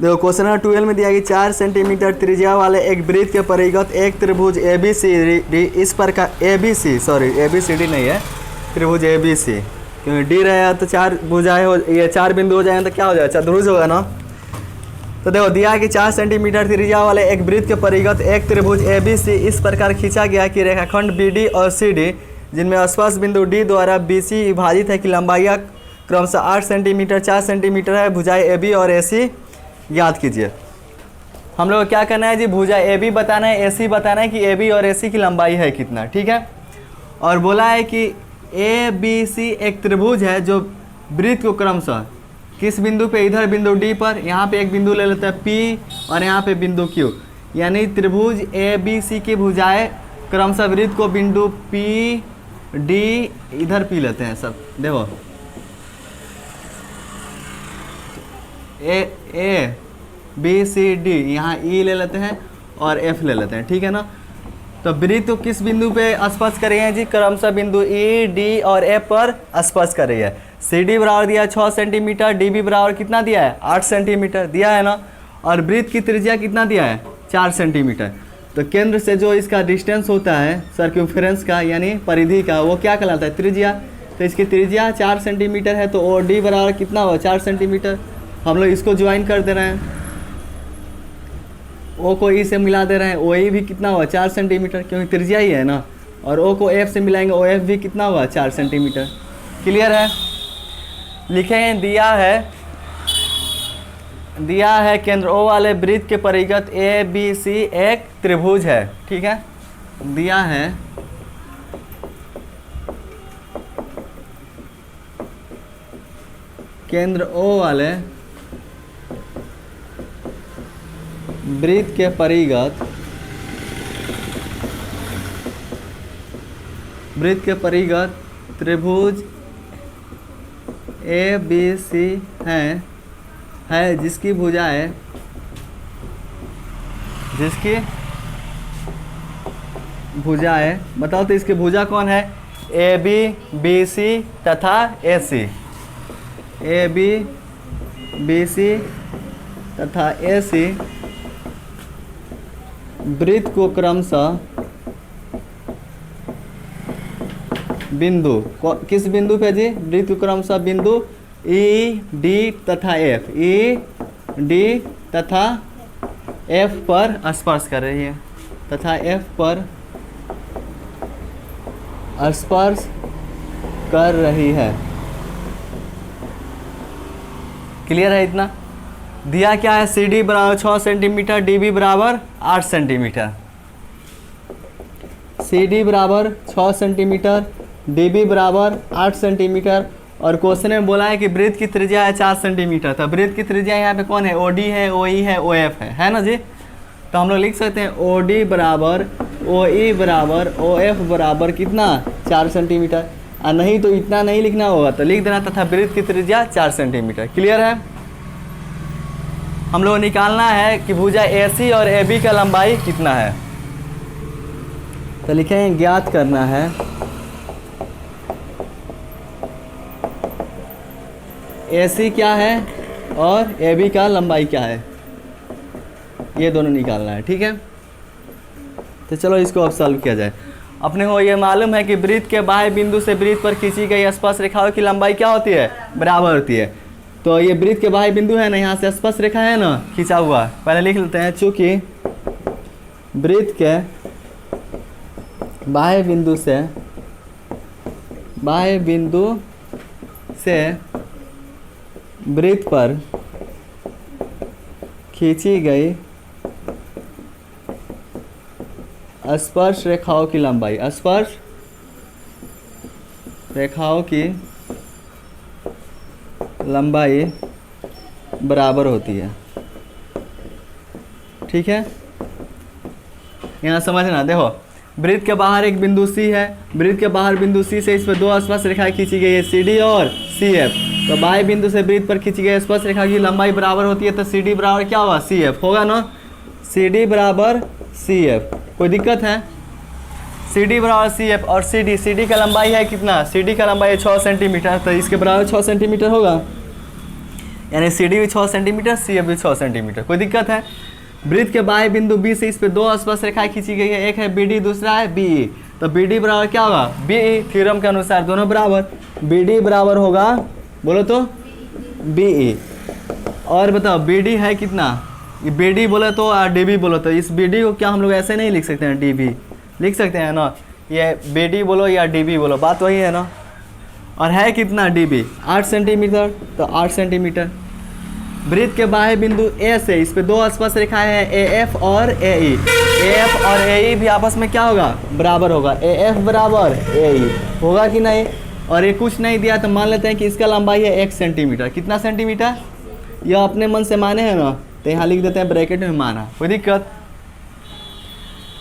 देखो question number 12 में दिया कि 4 सेंटीमीटर त्रिज्या वाले एक वृत्त के परिगत एक त्रिभुज ABCD इस प्रकार ABCD नहीं है, त्रिभुज ABC, क्योंकि डी रहेगा तो 4 भुजाएं हो, ये 4 बिंदु हो जाएंगे तो क्या हो जाएगा, चतुर्भुज होगा ना। तो देखो दिया कि 4 सेंटीमीटर त्रिज्या वाले एक वृत्त के परिगत एक त्रिभुज ABC इस प्रकार खींचा गया कि रेखाखंड BD और CD जिनमें स्पर्श बिंदु D द्वारा BC विभाजित है कि लंबाइयाँ क्रमशः 8 सेंटीमीटर 4 सेंटीमीटर है। भुजाएं AB और AC याद कीजिए। हम लोग क्या करना है जी, भुजा AB बताना है, AC बताना है कि AB और AC की लंबाई है कितना, ठीक है। और बोला है कि ABC एक त्रिभुज है जो वृत्त को क्रमशः किस बिंदु पे, इधर बिंदु D पर, यहाँ पे एक बिंदु ले लेते हैं P और यहाँ पे बिंदु Q, यानी त्रिभुज ABC की भुजाएं क्रमशः वृत्त को बिंदु P D इधर P लेते हैं सब। देखो A B C D यहाँ E ले लेते हैं और F ले लेते हैं, ठीक है ना। तो वृत्त को किस बिंदु पे स्पर्श कर रही है जी, क्रमशः बिंदु E D और F पर स्पर्श कर रही है। CD बराबर दिया है 6 सेंटीमीटर, DB बराबर कितना दिया है 8 सेंटीमीटर दिया है ना, और वृत्त की त्रिज्या कितना दिया है 4 सेंटीमीटर। तो केंद्र से जो इसका डिस्टेंस होता है सर्कमफेरेंस का यानी परिधि का, वो क्या कहलाता है, त्रिज्या। तो इसकी त्रिज्या 4 सेंटीमीटर है, तो OD बराबर कितना होगा 4 सेंटीमीटर। हम लोग इसको ज्वाइन कर दे रहे हैं, O को E से मिला दे रहे हैं, OE भी कितना हुआ 4 सेंटीमीटर, क्योंकि त्रिज्या ही है ना। और O को F से मिलाएंगे, OF भी कितना हुआ 4 सेंटीमीटर। क्लियर है। लिखें दिया है केंद्र O वाले वृत्त के परिगत ABC एक त्रिभुज है, ठीक है। दिया है केंद्र O वाले वृत्त के परिगत त्रिभुज ABC है जिसकी भुजाएं बताओ तो इसकी भुजा कौन है, AB BC तथा AC। AB BC तथा AC वृत्त को क्रमशः बिंदु किस बिंदु पे जी, वृत्त को क्रमशः बिंदु E D तथा F, E D तथा F पर स्पर्श कर रही है, तथा F पर स्पर्श कर रही है। क्लियर है इतना। दिया क्या है, CD बराबर 6 सेंटीमीटर, DB बराबर 8 सेंटीमीटर। CD बराबर 6 सेंटीमीटर, DB बराबर 8 सेंटीमीटर। और क्वेश्चन में बोला है कि वृत्त की त्रिज्या है 4 सेंटीमीटर। तो वृत्त की त्रिज्या यहाँ पे कौन है, OD है, OE है, OF है ना जी। तो हम लोग लिख सकते हैं OD बराबर OE बराबर OF बराबर कितना 4 सेंटीमीटर। और नहीं तो इतना नहीं लिखना होगा, तो लिख देना तथा वृत्त की त्रिज्या 4 सेंटीमीटर। क्लियर है। हम लोग निकालना है कि भुजा AC और AB का लंबाई कितना है। तो लिखेंगे ज्ञात करना है AC क्या है और AB का लंबाई क्या है, ये दोनों निकालना है, ठीक है। तो चलो इसको अब सॉल्व किया जाए। अपने को ये मालूम है कि वृत्त के बाह्य बिंदु से वृत्त पर खींची गई स्पर्श रेखाओं की लंबाई क्या होती है, बराबर होती है। तो ये वृत्त के बाह्य बिंदु है ना, यहाँ से स्पर्श रेखा है ना खींचा हुआ, पहले लिख लेते हैं। चूँकि वृत्त के बाह्य बिंदु से वृत्त पर खींची गई स्पर्श रेखाओं की लंबाई, स्पर्श रेखाओं की लंबाई बराबर होती है, ठीक है। यहाँ समझना, देखो वृत्त के बाहर एक बिंदु C है, वृत्त के बाहर बिंदु C से इस पर 2 स्पर्श रेखाएं खींची गई है, CD और CF। तो बाह्य बिंदु से वृत्त पर खींची गई स्पर्श रेखा की लंबाई बराबर होती है। तो CD बराबर क्या होगा, CF होगा ना। CD बराबर CF, कोई दिक्कत है। CD बराबर CF और CD का लंबाई है कितना, CD का लंबाई है 6 सेंटीमीटर, तो इसके बराबर 6 सेंटीमीटर होगा। यानी सी डी भी 6 सेंटीमीटर, सी एफ भी 6 सेंटीमीटर। कोई दिक्कत है? वृत्त के बाह्य बिंदु बी से इस पे 2 स्पर्श रेखाएं खींची गई है, एक है बी डी, दूसरा है बी ई। तो बी डी बराबर क्या होगा? B E. थ्योरम के अनुसार दोनों बराबर, बी डी बराबर होगा, बोलो तो बी ई। और बताओ बी डी है कितना? ये बी डी बोले तो और डी बी बोलो तो इस बी डी को क्या हम लोग ऐसे नहीं लिख सकते हैं? डी बी लिख सकते हैं ना? ये बी डी बोलो या डी बी बोलो, बात वही है ना। और है कितना डी बी? 8 सेंटीमीटर, तो 8 सेंटीमीटर। वृत्त के बाह्य बिंदु ए से इस पे 2 स्पर्श रेखाएं हैं, ए एफ और ए ई। ए एफ और ए ई भी आपस में क्या होगा? बराबर होगा। ए एफ बराबर ए ई होगा कि नहीं? और ये कुछ नहीं दिया तो मान लेते हैं कि इसका लंबाई है 1 सेंटीमीटर। कितना सेंटीमीटर? यह अपने मन से माने हैं ना, तो यहाँ लिख देते हैं ब्रैकेट में माना। कोई दिक्कत?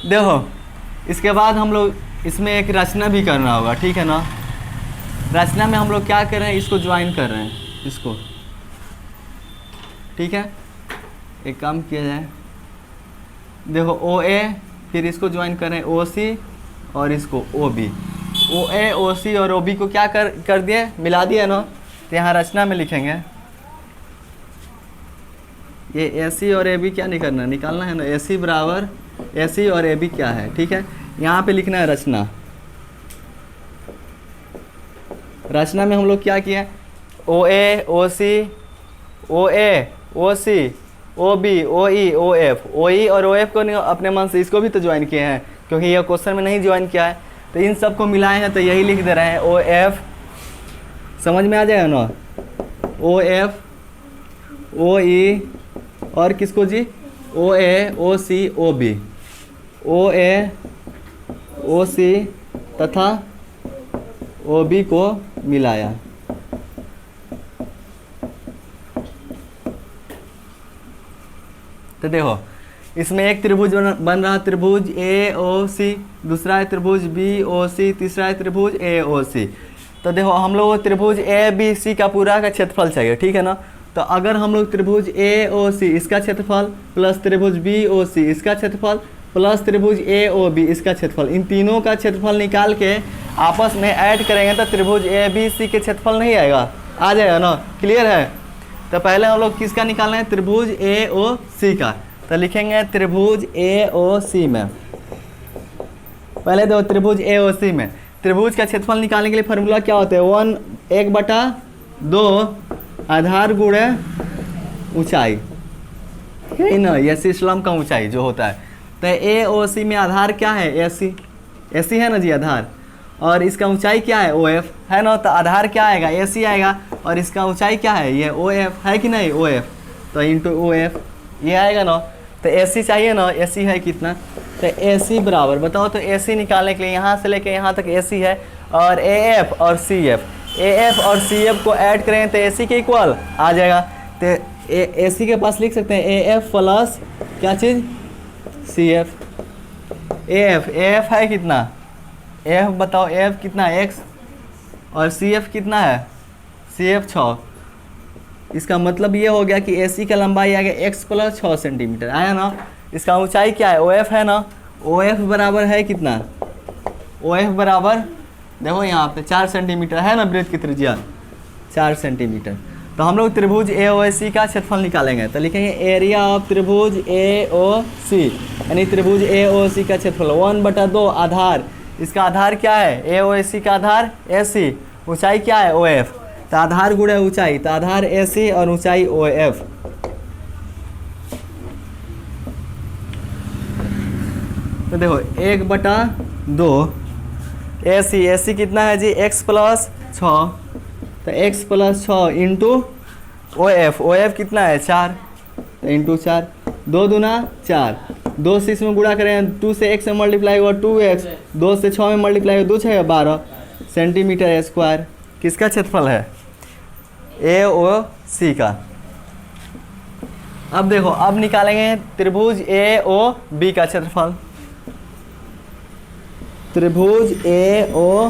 देखो इसके बाद हम लोग इसमें एक रचना भी करना होगा, ठीक है ना। रचना में हम लोग क्या कर रहे हैं? इसको ज्वाइन कर रहे हैं, इसको, ठीक है। एक काम किया जाए, देखो ओ ए, फिर इसको ज्वाइन कर रहे हैं ओ सी और इसको ओ बी। ओ ए, ओ सी और ओ बी को क्या कर दिए? मिला दिए ना। तो यहाँ रचना में लिखेंगे ये ए सी और ए बी क्या निकालना है ना। ए सी बराबर ए सी और ए बी क्या है, ठीक है। यहाँ पे लिखना है रचना। रचना में हम लोग क्या किया? ओ ए, ओ सी, ओ ए, ओ सी, ओ बी, ओ ई, ओ एफ। ओ ई और ओ एफ को अपने मन से इसको भी तो ज्वाइन किए हैं, क्योंकि यह क्वेश्चन में नहीं ज्वाइन किया है। तो इन सब को मिलाए हैं तो यही लिख दे रहे हैं ओ एफ। समझ में आ जाएगा ना? ओ एफ, ओ ई और किसको जी? ओ ए, ओ सी, ओ बी। ओ ए, ओ सी तथा ओ बी को मिलाया। तो देखो इसमें एक त्रिभुज बन रहा, त्रिभुज ए ओ सी, दूसरा है त्रिभुज बी ओ सी, तीसरा है त्रिभुज ए ओ सी। तो देखो हम लोग को त्रिभुज ए बी सी का पूरा का क्षेत्रफल चाहिए, ठीक है ना। तो अगर हम लोग त्रिभुज ए ओ सी इसका क्षेत्रफल प्लस त्रिभुज बी ओ सी इसका क्षेत्रफल प्लस त्रिभुज ए ओ बी इसका क्षेत्रफल, इन तीनों का क्षेत्रफल निकाल के आपस में ऐड करेंगे तो त्रिभुज ए बी सी के क्षेत्रफल नहीं आएगा? आ जाएगा ना। क्लियर है? तो पहले हम लोग किसका निकालना है? त्रिभुज ए ओ सी का। तो लिखेंगे त्रिभुज ए ओ सी में, पहले दो त्रिभुज ए ओ सी में त्रिभुज का क्षेत्रफल निकालने के लिए फॉर्मूला क्या होता है? 1/2 आधार गुणे ऊंचाई, यही ना, ये सिस्लम का ऊंचाई जो होता है। तो ए ओ सी में आधार क्या है? ए सी, ए सी है ना जी आधार, और इसका ऊंचाई क्या है? ओ एफ है ना। तो आधार क्या आएगा? ए सी आएगा, और इसका ऊंचाई क्या है? ये ओ एफ है कि नहीं? ओ एफ, तो इंटू ओ एफ ये आएगा ना। तो ए सी चाहिए ना, ए सी है कितना? तो ए सी बराबर बताओ। तो ए सी निकालने के लिए यहाँ से लेके यहाँ तक ए सी है, और ए एफ और सी एफ, ए एफ और सी एफ को ऐड करें तो ए सी के इक्वल आ जाएगा। तो ए सी के पास लिख सकते हैं ए एफ प्लस क्या चीज़? C F. ए एफ है कितना? एफ बताओ, एफ कितना? एक्स, और सी एफ कितना है? C F 6। इसका मतलब ये हो गया कि ए सी का लंबाई आ गया एक्स प्लस 6 सेंटीमीटर, आया ना। इसका ऊंचाई क्या है? ओ एफ है ना। ओ एफ बराबर है कितना? ओ एफ बराबर देखो यहाँ पे 4 सेंटीमीटर है ना, वृत्त की त्रिज्या 4 सेंटीमीटर। तो हम लोग त्रिभुज ए ओ सी का क्षेत्रफल निकालेंगे, तो लिखेंगे एरिया ऑफ त्रिभुज ए ओ सी, यानी त्रिभुज ए ओ सी का क्षेत्रफल 1/2 आधार, इसका आधार क्या है? ए ओ सी का आधार ए सी, ऊंचाई क्या है? O F. तो आधार गुणे ऊंचाई, तो आधार ए सी और ऊंचाई ओ एफ। तो देखो 1/2 ए सी कितना है जी? एक्स प्लस 6, तो x plus 6 into O F कितना है? 4, तो इंटू 4, 2 दूना 4, 2 से इसमें गुणा करें, 2 से x में मल्टीप्लाई होगा 2x, 2 से 6 में मल्टीप्लाई होगा 2 6 12 सेंटीमीटर स्क्वायर। किसका क्षेत्रफल है? ए ओ सी का। अब देखो अब निकालेंगे त्रिभुज ए ओ बी का क्षेत्रफल। त्रिभुज ए ओ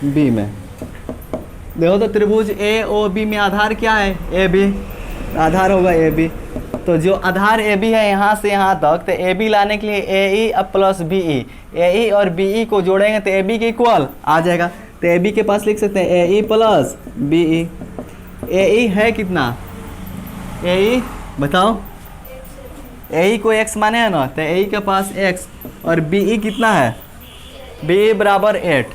बी में देखो तो त्रिभुज ए ओ बी में आधार क्या है? ए बी, आधार होगा ए बी। तो जो आधार ए बी है यहाँ से यहाँ तक, तो ए बी लाने के लिए ए ई अब प्लस बी ई, ए ई और बी ई को जोड़ेंगे तो ए बी के इक्वल आ जाएगा। तो ए बी के पास लिख सकते हैं ए ई प्लस बी ई। ए ई है कितना? ए बताओ, ए को x माने है ना, तो ए के पास x और बी कितना है, बी बराबर 8,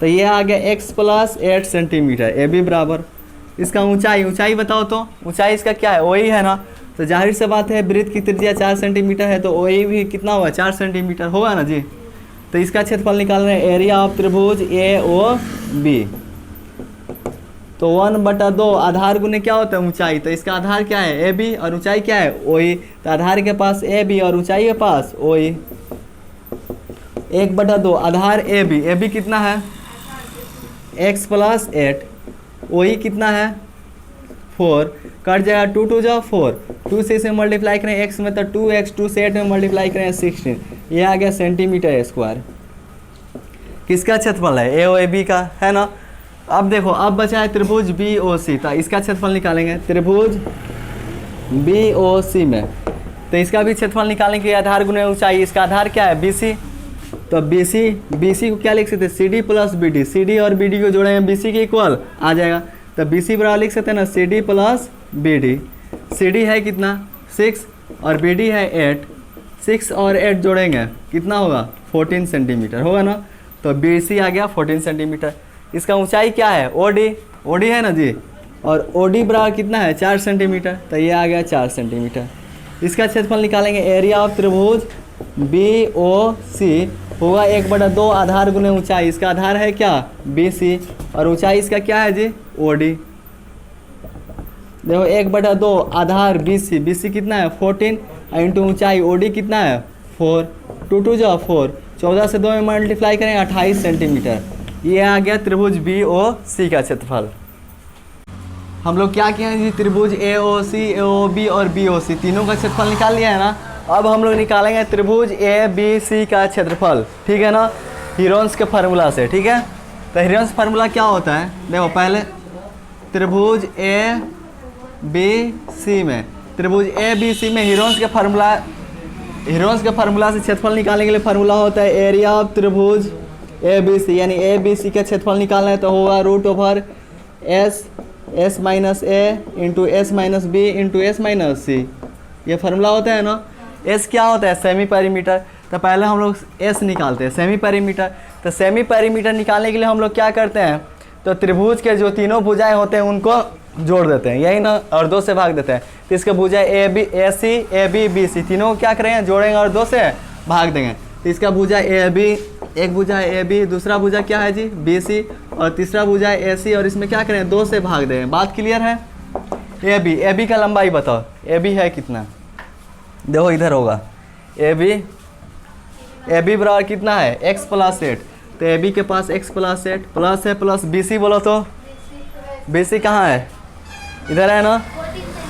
तो ये आ गया x plus 8 centimetre. A B बराबर इसका ऊंचाई बताओ तो, ऊंचाई इसका क्या है, वही है ना, तो जाहिर से बात है वृत्त की त्रिज्या 4 सेंटीमीटर है, तो वही भी कितना होगा, 4 सेंटीमीटर होगा ना जी। तो इसका क्षेत्रफल निकाल रहे हैं, एरिया ऑफ त्रिभुज ए ओ बी। तो 1/2 आधार गुने क्या होता है, ऊंचाई, तो इसका आधार क्या है, ए बी, और ऊंचाई क्या है, ओ ई, तो आधार के पास ए बी और ऊंचाई के पास ओ ई। 1/2 आधार ए बी कितना है, x प्लस 8, ओ ई कितना है 4, कट जाएगा 2 2 जा 4, 2 से इसे मल्टीप्लाई करें x में तो 2x, 2 से 8 में मल्टीप्लाई करें 16, ये आ गया सेंटीमीटर स्क्वायर। किसका क्षेत्रफल है, ए ओ ए बी का, है ना। अब देखो, अब बचा है त्रिभुज बी ओ सी, तो इसका क्षेत्रफल निकालेंगे त्रिभुज बी ओ सी में, तो इसका भी क्षेत्रफल निकालने के लिए आधार गुने ऊंचाई, इसका आधार क्या है, बी सी, तो बी सी को क्या लिख सकते हैं, C D plus B D, C D और बी डी को जोड़ेंगे बी सी के इक्वल आ जाएगा, तो बी सी बराबर लिख सकते हैं ना C D plus B D. C D है कितना 6 और बी डी है 8, 6 और 8 जोड़ेंगे कितना होगा 14 सेंटीमीटर होगा ना, तो बी सी आ गया 14 सेंटीमीटर। इसका ऊंचाई क्या है, ओ डी है ना जी, और ओ डी बराबर कितना है 4 सेंटीमीटर, तो ये आ गया 4 सेंटीमीटर। इसका क्षेत्रफल निकालेंगे, एरिया ऑफ त्रिभुज बी ओ सी होगा 1/2 आधार गुने ऊंचाई, इसका आधार है क्या बी सी, और ऊंचाई इसका क्या है जी ओ डी। देखो 1/2 आधार बी सी कितना है 14 इंटू ऊंचाई ओ डी कितना है 4, 2 2 जा 4, 14 से 2 में मल्टीप्लाई करें 28 सेंटीमीटर। ये आ गया त्रिभुज बी ओ सी का क्षेत्रफल। हम लोग क्या किए हैं जी, त्रिभुज A O C, A O B और बी ओ सी तीनों का क्षेत्रफल निकाल लिया है ना। अब हम लोग निकालेंगे त्रिभुज ए बी सी का क्षेत्रफल, ठीक है ना, हीरोन्स के फार्मूला से, ठीक है। तो हीरोन्स फार्मूला क्या होता है, देखो पहले त्रिभुज ए बी सी में, त्रिभुज ए बी सी में हीरोन्स के फार्मूला से क्षेत्रफल निकालने के लिए फार्मूला होता है एरिया ऑफ त्रिभुज ए बी सी, यानी ए बी सी का क्षेत्रफल निकालना है तो होगा √s minus a into s minus b into s minus c, ये फार्मूला होता है ना। एस क्या होता है, सेमी पेरीमीटर, तो पहले हम लोग एस निकालते हैं सेमी पेरीमीटर। तो सेमी पेरीमीटर निकालने के लिए हम लोग क्या करते हैं, तो त्रिभुज के जो तीनों भुजाएं होते हैं उनको जोड़ देते हैं, यही ना, और 2 से भाग देते हैं। तो इसके भुजा ए सी ए बी सी तीनों को क्या करेंगे, जोड़ेंगे और 2 से भाग देंगे। तो इसका भुजा ए बी, एक भुजा है ए बी, दूसरा भुजा क्या है जी बी सी, और तीसरा भुजा है ए सी, और इसमें क्या करें 2 से भाग देंगे। बात क्लियर है। ए बी का लंबाई बताओ, ए बी है कितना, देखो इधर होगा ए बी बराबर कितना है x प्लस 8, तो ए बी के पास x प्लस 8 प्लस है प्लस बी सी बोलो तो बी सी कहाँ है, इधर है ना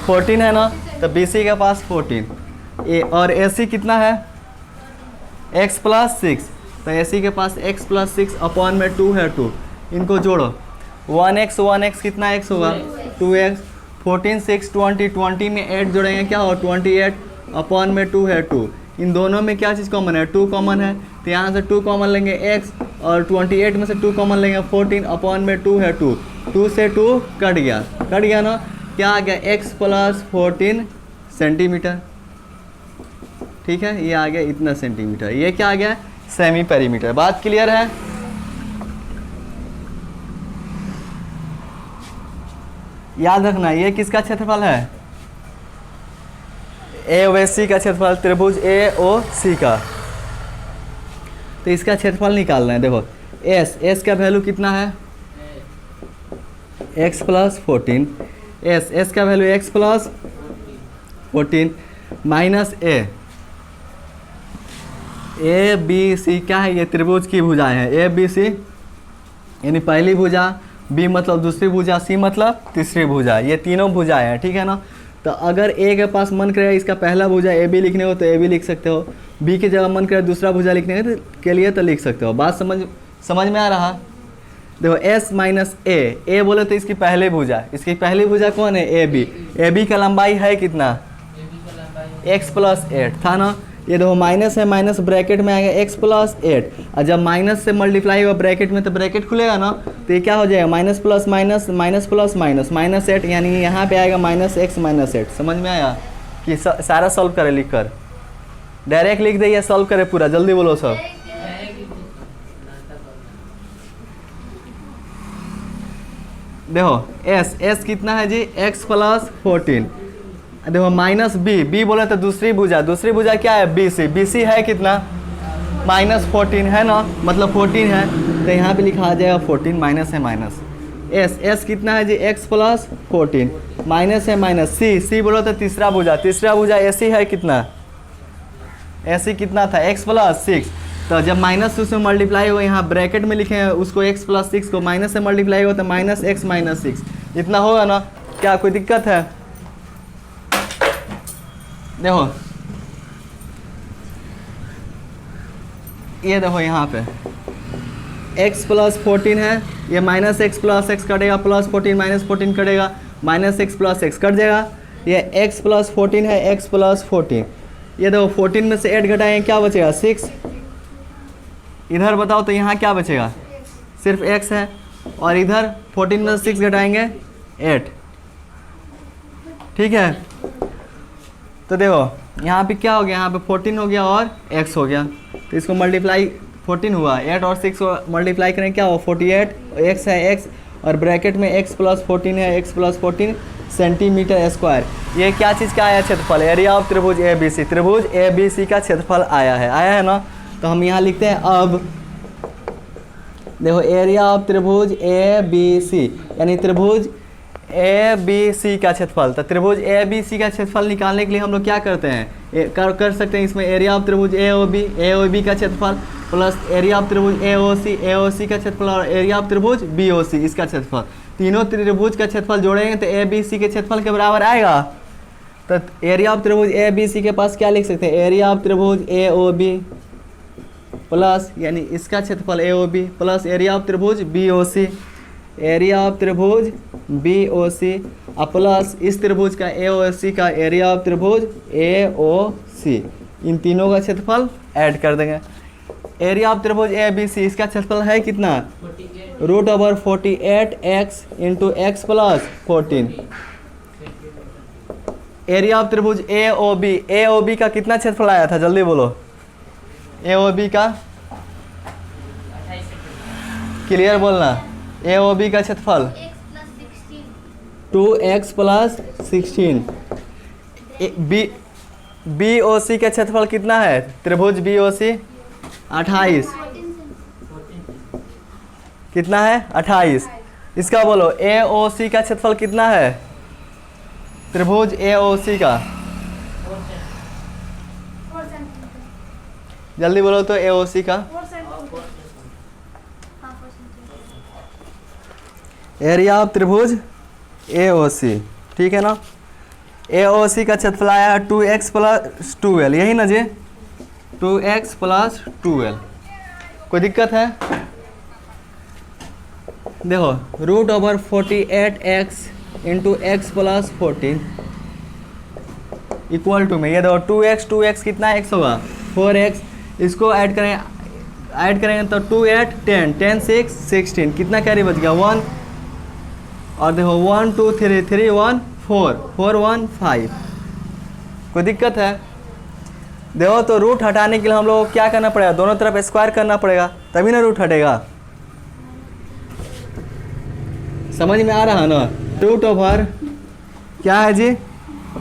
14 है ना, तो बी सी के पास 14 और ए सी कितना है x प्लस 6, तो ए सी के पास x प्लस 6 अपॉन में 2 है 2, इनको जोड़ो 1x कितना x होगा 2x, 14 6 20, 20 में 8 जोड़ेंगे क्या हो 28 अपॉन में 2 है 2, इन दोनों में क्या चीज़ कॉमन है 2 कॉमन है, तो यहाँ से 2 कॉमन लेंगे x, और 28 में से 2 कॉमन लेंगे 14 अपॉन में 2 है 2, 2 से 2 कट गया ना, क्या आ गया x प्लस 14 सेंटीमीटर, ठीक है, ये आ गया इतना सेंटीमीटर, ये क्या आ गया सेमी पेरीमीटर। बात क्लियर है। याद रखना ये किसका क्षेत्रफल है, ए ओ सी का क्षेत्रफल, त्रिभुज ए ओ सी का। तो इसका क्षेत्रफल निकालना है, देखो एस का वैल्यू कितना है x प्लस 14, एस का value x plus 14 minus A B C क्या है, ये त्रिभुज की भुजाएं हैं ए बी सी, यानी पहली भुजा, बी मतलब दूसरी भुजा, सी मतलब तीसरी भुजा, ये तीनों भुजाएं हैं, ठीक है ना। तो अगर ए के पास मन करे इसका पहला भुजा ए बी लिखने हो तो ए बी लिख सकते हो, बी की जगह मन करे दूसरा भुजा लिखने के लिए तो लिख सकते हो। बात समझ में आ रहा। देखो एस माइनस ए बोले तो इसकी पहली भुजा कौन है ए बी का लंबाई है कितना x प्लस 8 था ना, ये देखो माइनस है, माइनस ब्रैकेट में आएगा x प्लस 8, और जब माइनस से मल्टीप्लाई होगा ब्रैकेट में तो ब्रैकेट खुलेगा ना, तो ये क्या हो जाएगा minus plus minus, minus plus minus, minus 8, यानी यहाँ पे आएगा माइनस x माइनस 8। समझ में आया कि सारा सॉल्व करे लिख कर, डायरेक्ट लिख दे या सॉल्व करे पूरा, जल्दी बोलो सब। देखो s कितना है जी x प्लस 14, देखो माइनस b बोले तो दूसरी भुजा क्या है bc है कितना माइनस 14 है ना, मतलब 14 है, तो यहाँ पे लिखा आ जाएगा 14, माइनस है माइनस। s कितना है जी x प्लस 14, माइनस है माइनस। c बोलो तो तीसरा भुजा ac है कितना, ac कितना था x प्लस 6, तो जब माइनस से मल्टीप्लाई हो, यहाँ ब्रैकेट में लिखे हैं उसको x प्लस 6 को माइनस से मल्टीप्लाई हो तो माइनस x माइनस 6, इतना होगा ना, क्या कोई दिक्कत है? देखो ये देखो यहाँ पे x प्लस 14 है, ये माइनस x प्लस x कटेगा, प्लस 14 माइनस 14 कटेगा, minus x plus x cut जाएगा, ये x प्लस 14 है, x प्लस 14, ये देखो 14 में से 8 घटाएंगे क्या बचेगा 6, इधर बताओ तो यहाँ क्या बचेगा, सिर्फ x है, और इधर 14 में से 6 घटाएंगे 8, ठीक है। तो देखो यहाँ पे क्या हो गया, यहाँ पे 14 हो गया और x हो गया, तो इसको मल्टीप्लाई 14 हुआ, 8 और 6 को मल्टीप्लाई करें क्या हो 48, x है x, और ब्रैकेट में x प्लस 14 है, x प्लस 14 सेंटीमीटर स्क्वायर। ये क्या चीज़ का आया क्षेत्रफल, एरिया ऑफ त्रिभुज ए बी सी का क्षेत्रफल आया है ना। तो हम यहाँ लिखते हैं अब देखो एरिया ऑफ त्रिभुज ए बी सी, यानी त्रिभुज ए बी सी का क्षेत्रफल। तो त्रिभुज ए बी सी का क्षेत्रफल निकालने के लिए हम लोग क्या करते हैं, कर सकते हैं इसमें एरिया ऑफ त्रिभुज ए ओ बी का क्षेत्रफल प्लस एरिया ऑफ त्रिभुज ए ओ सी का क्षेत्रफल और एरिया ऑफ त्रिभुज बी ओ सी इसका क्षेत्रफल, तीनों त्रिभुज का क्षेत्रफल जोड़ेंगे तो ए बी सी के क्षेत्रफल के बराबर आएगा। तो एरिया ऑफ त्रिभुज ए बी सी के पास क्या लिख सकते हैं, एरिया ऑफ त्रिभुज ए ओ बी प्लस यानी इसका क्षेत्रफल A O B plus area of त्रिभुज B O C, area of त्रिभुज बी ओ सी प्लस इस त्रिभुज का ए ओ सी का एरिया ऑफ त्रिभुज ए ओ सी, इन तीनों का क्षेत्रफल ऐड कर देंगे। एरिया ऑफ त्रिभुज ए बी सी इसका क्षेत्रफल है कितना, root over 48x into x plus 14। Area of त्रिभुज ए ओ बी का कितना क्षेत्रफल आया था, जल्दी बोलो, ए ओ बी का क्लियर बोलना, ए ओ बी का क्षेत्रफल 2x प्लस 16। बी ओ सी का क्षेत्रफल कितना है, त्रिभुज बी ओ सी 28, कितना है 28। इसका बोलो ए ओ सी का क्षेत्रफल कितना है, त्रिभुज ए ओ सी का, जल्दी बोलो तो ए ओ सी का एरिया ऑफ त्रिभुज ए ओ सी, ठीक है ना। ए ओ सी का क्षेत्रफल आया है 2x प्लस 12, यही ना जी 2x प्लस 12, कोई दिक्कत है? देखो root over 48x into x plus 14 equal to में ये देखो 2x कितना x होगा 4x, इसको ऐड करेंगे तो 2 8 10 10 6 16, कितना कैरी बच गया 1, और देखो 1 2 3 3 1 4 4 1 5, कोई दिक्कत है? देखो तो रूट हटाने के लिए हम लोग को क्या करना पड़ेगा, दोनों तरफ स्क्वायर करना पड़ेगा तभी ना रूट हटेगा, समझ में आ रहा है ना। रूट ओवर क्या है जी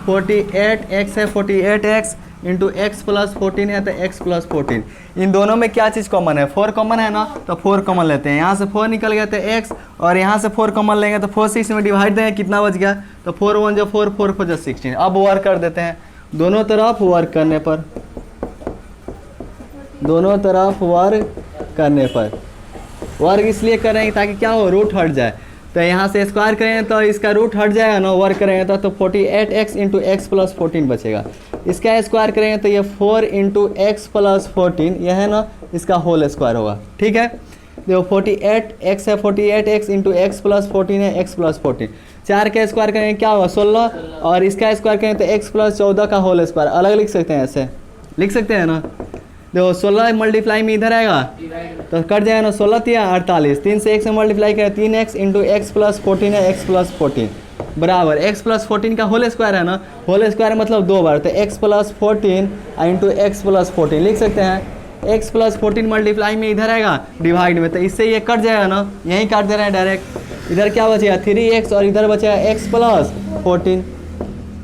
48x है, 48x इंटू एक्स प्लस 14 है तो x प्लस 14, इन दोनों में क्या चीज़ कॉमन है, 4 कॉमन है ना, तो 4 कॉमन लेते हैं, यहाँ से 4 निकल गया तो x, और यहाँ से 4 कॉमन लेंगे तो 4 6 में डिवाइड देंगे, कितना बच गया, तो 4 1 जो 4 4 4 जो 16। अब वर्क कर देते हैं, दोनों तरफ वर्क करने पर, दोनों तरफ वर्क करने पर, वर्क इसलिए कर रहे हैं ताकि क्या हो रूट हट जाए, तो यहाँ से स्क्वायर करें तो इसका रूट हट जाएगा ना, वर्क करेंगे तो 48x इंटू एक्स प्लस 14 बचेगा, इसका स्क्वायर करेंगे तो ये 4 इंटू एक्स प्लस 14 यह है ना, इसका होल स्क्वायर होगा, ठीक है। देखो 48x है, 48x इंटू एक्स प्लस 14 है, एक्स प्लस 14, 4 का स्क्वायर करेंगे क्या होगा 16, और इसका स्क्वायर करेंगे तो एक्स प्लस 14 का होल स्क्वायर, अलग लिख सकते हैं ऐसे, लिख सकते हैं ना। देखो 16 मल्टीप्लाई में इधर आएगा तो कट जाएगा ना, 16 या 48, 3 से 1 से मल्टीप्लाई करें 3x इंटू एक्स प्लस 14 है, x प्लस 14 बराबर x प्लस 14 का होल स्क्वायर है ना, होल स्क्वायर मतलब 2 बार, तो x plus 14 into x plus 14 लिख सकते हैं। x प्लस 14 मल्टीप्लाई में इधर आएगा डिवाइड में, तो इससे ये कट जाएगा ना, यहीं काट दे रहे हैं डायरेक्ट। इधर क्या बचेगा 3x और इधर बचेगा x प्लस 14।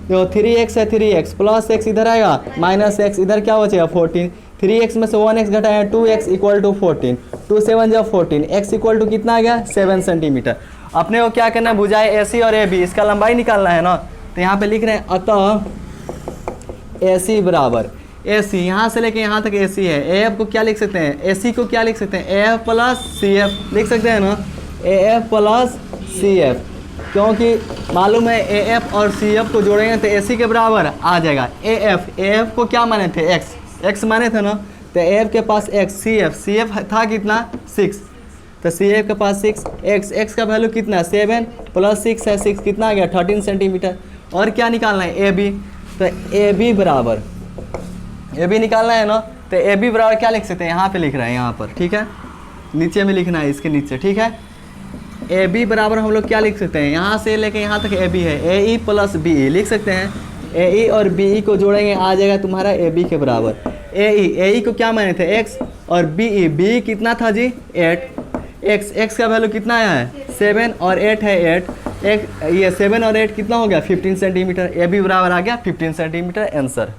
देखो 3x है, 3x प्लस x इधर आएगा माइनस x, इधर क्या बचेगा 14। 3x में से 1x घटाया 2x इक्वल टू 14, 2 7 जब 14, x इक्वल टू कितना आ गया 7 सेंटीमीटर। अपने को क्या करना है, भुजाएं AC और AB इसका लंबाई निकालना है ना, तो यहाँ पे लिख रहे हैं अतः AC बराबर AC, यहाँ से लेके यहाँ तक AC है, AF को क्या लिख सकते हैं, AC को क्या लिख सकते हैं AF प्लस CF लिख सकते हैं ना, AF प्लस CF, क्योंकि मालूम है AF और CF को जोड़ेंगे तो AC के बराबर आ जाएगा। AF को क्या माने थे x माने थे ना, तो AF के पास x, CF था कितना 6, तो CF के पास 6, x का वैल्यू कितना 7 प्लस 6 है, 6 कितना आ गया 13 सेंटीमीटर। और क्या निकालना है AB, तो AB बराबर AB निकालना है ना, तो AB बराबर क्या लिख सकते हैं, यहाँ पे लिख रहे हैं यहाँ पर, ठीक है नीचे में लिखना है इसके नीचे, ठीक है। AB बराबर हम लोग क्या लिख सकते हैं, यहाँ से लेके यहाँ तक AB है, AE प्लस BE लिख सकते हैं। AE और BE को जोड़ेंगे आ जाएगा तुम्हारा AB के बराबर। AE को क्या माने थे x, और BE कितना था जी 8, x का वैल्यू कितना आया है 7 और 8 है 8, ये 7 और 8 कितना हो गया 15 सेंटीमीटर। AB बराबर आ गया 15 सेंटीमीटर आंसर।